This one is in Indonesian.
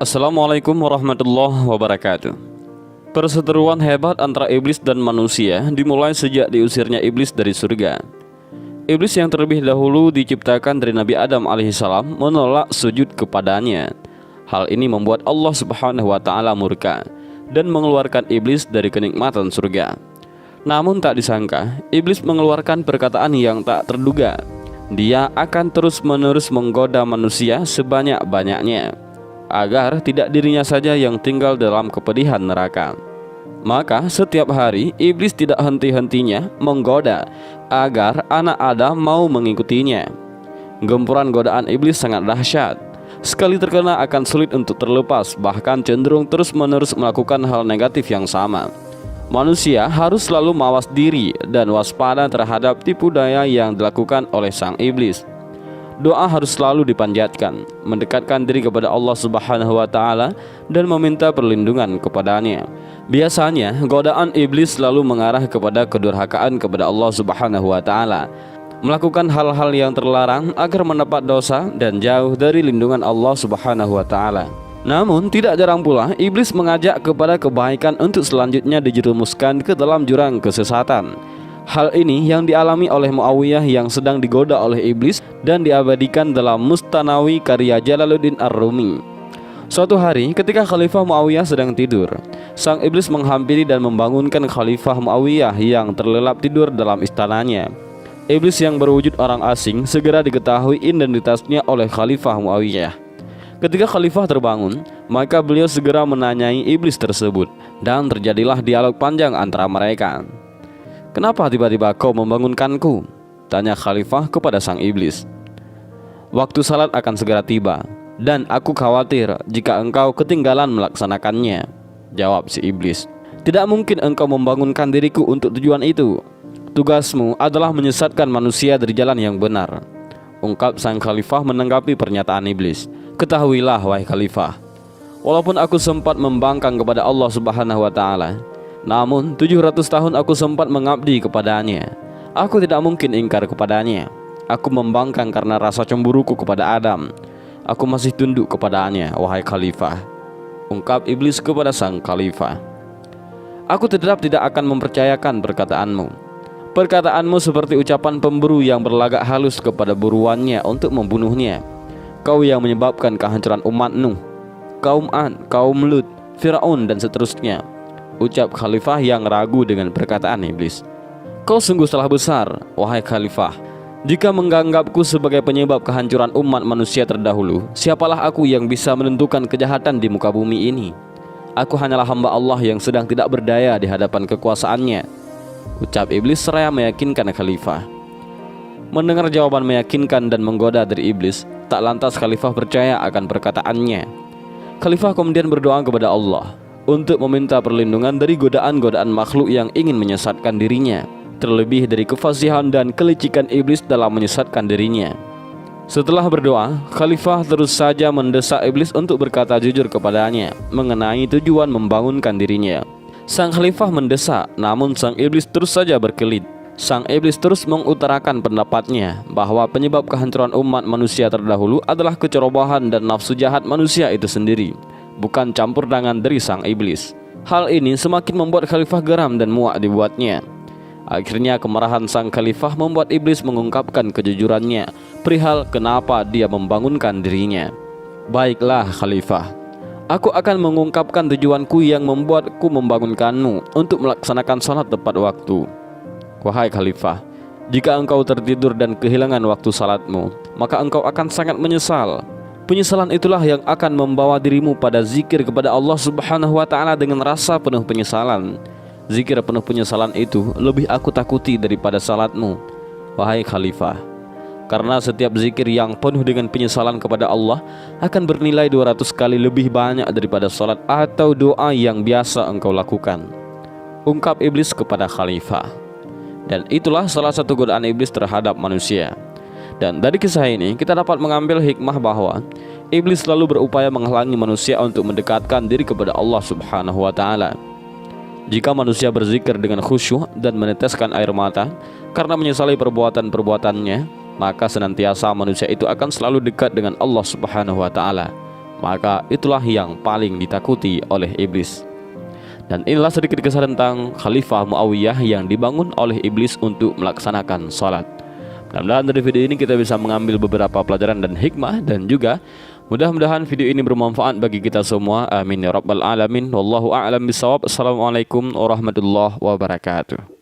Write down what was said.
Assalamualaikum warahmatullahi wabarakatuh. Perseteruan hebat antara iblis dan manusia dimulai sejak diusirnya iblis dari surga. Iblis yang terlebih dahulu diciptakan dari Nabi Adam alaihissalam menolak sujud kepadanya. Hal ini membuat Allah subhanahu wa ta'ala murka dan mengeluarkan iblis dari kenikmatan surga. Namun tak disangka, iblis mengeluarkan perkataan yang tak terduga. Dia akan terus-menerus menggoda manusia sebanyak-banyaknya agar tidak dirinya saja yang tinggal dalam kepedihan neraka. Maka setiap hari iblis tidak henti-hentinya menggoda agar anak Adam mau mengikutinya. Gempuran godaan iblis sangat dahsyat. Sekali terkena akan sulit untuk terlepas, bahkan cenderung terus-menerus melakukan hal negatif yang sama. Manusia harus selalu mawas diri dan waspada terhadap tipu daya yang dilakukan oleh sang iblis. Doa harus selalu dipanjatkan, mendekatkan diri kepada Allah subhanahu wa ta'ala dan meminta perlindungan kepadanya. Biasanya godaan iblis selalu mengarah kepada kedurhakaan kepada Allah subhanahu wa ta'ala, melakukan hal-hal yang terlarang agar mendapat dosa dan jauh dari lindungan Allah subhanahu wa ta'ala. Namun tidak jarang pula iblis mengajak kepada kebaikan untuk selanjutnya dijerumuskan ke dalam jurang kesesatan. Hal ini yang dialami oleh Muawiyah yang sedang digoda oleh iblis dan diabadikan dalam Mustanawi karya Jalaluddin Ar-Rumi. Suatu hari ketika Khalifah Muawiyah sedang tidur, sang iblis menghampiri dan membangunkan Khalifah Muawiyah yang terlelap tidur dalam istananya. Iblis yang berwujud orang asing segera diketahui identitasnya oleh Khalifah Muawiyah. Ketika Khalifah terbangun, maka beliau segera menanyai iblis tersebut dan terjadilah dialog panjang antara mereka. "Kenapa tiba-tiba kau membangunkanku?" tanya Khalifah kepada sang iblis. "Waktu salat akan segera tiba dan aku khawatir jika engkau ketinggalan melaksanakannya," jawab si iblis. "Tidak mungkin engkau membangunkan diriku untuk tujuan itu. Tugasmu adalah menyesatkan manusia dari jalan yang benar," ungkap sang Khalifah menanggapi pernyataan iblis. "Ketahuilah wahai Khalifah, walaupun aku sempat membangkang kepada Allah subhanahu wa ta'ala, namun 700 tahun aku sempat mengabdi kepadanya. Aku tidak mungkin ingkar kepadanya. Aku membangkang karena rasa cemburuku kepada Adam. Aku masih tunduk kepadanya, wahai Khalifah," ungkap iblis kepada sang Khalifah. "Aku tetap tidak akan mempercayakan perkataanmu. Perkataanmu seperti ucapan pemburu yang berlagak halus kepada buruannya untuk membunuhnya. Kau yang menyebabkan kehancuran umat Nuh, kaum Ad, kaum Lut, Fir'aun dan seterusnya," ucap Khalifah yang ragu dengan perkataan iblis. "Kau sungguh salah besar, wahai Khalifah. Jika menganggapku sebagai penyebab kehancuran umat manusia terdahulu, siapalah aku yang bisa menentukan kejahatan di muka bumi ini? Aku hanyalah hamba Allah yang sedang tidak berdaya di hadapan kekuasaannya," ucap iblis seraya meyakinkan Khalifah. Mendengar jawaban meyakinkan dan menggoda dari iblis, tak lantas Khalifah percaya akan perkataannya. Khalifah kemudian berdoa kepada Allah untuk meminta perlindungan dari godaan-godaan makhluk yang ingin menyesatkan dirinya, terlebih dari kefasihan dan kelicikan iblis dalam menyesatkan dirinya. Setelah berdoa, Khalifah terus saja mendesak iblis untuk berkata jujur kepadanya mengenai tujuan membangunkan dirinya. Sang Khalifah mendesak, namun sang iblis terus saja berkelit. Sang iblis terus mengutarakan pendapatnya bahwa penyebab kehancuran umat manusia terdahulu adalah kecerobohan dan nafsu jahat manusia itu sendiri, bukan campur tangan dari sang iblis. Hal ini semakin membuat Khalifah geram dan muak dibuatnya. Akhirnya kemarahan sang Khalifah membuat iblis mengungkapkan kejujurannya perihal kenapa dia membangunkan dirinya. "Baiklah Khalifah, aku akan mengungkapkan tujuanku yang membuatku membangunkanmu untuk melaksanakan salat tepat waktu. Wahai Khalifah, jika engkau tertidur dan kehilangan waktu salatmu, maka engkau akan sangat menyesal. Penyesalan itulah yang akan membawa dirimu pada zikir kepada Allah subhanahu wa ta'ala dengan rasa penuh penyesalan. Zikir penuh penyesalan itu lebih aku takuti daripada salatmu, wahai Khalifah. Karena setiap zikir yang penuh dengan penyesalan kepada Allah akan bernilai 200 kali lebih banyak daripada salat atau doa yang biasa engkau lakukan," ungkap iblis kepada Khalifah. Dan itulah salah satu godaan iblis terhadap manusia. Dan dari kisah ini kita dapat mengambil hikmah bahwa iblis selalu berupaya menghalangi manusia untuk mendekatkan diri kepada Allah subhanahu wa ta'ala. Jika manusia berzikir dengan khusyuk dan meneteskan air mata karena menyesali perbuatan-perbuatannya, maka senantiasa manusia itu akan selalu dekat dengan Allah subhanahu wa ta'ala. maka itulah yang paling ditakuti oleh iblis. Dan inilah sedikit kisah tentang Khalifah Muawiyah yang dibangun oleh iblis untuk melaksanakan salat. Mudah-mudahan dari video ini kita bisa mengambil beberapa pelajaran dan hikmah, dan juga mudah-mudahan video ini bermanfaat bagi kita semua. Amin ya rabbal alamin. Wallahu a'lam bishawab. Assalamualaikum warahmatullahi wabarakatuh.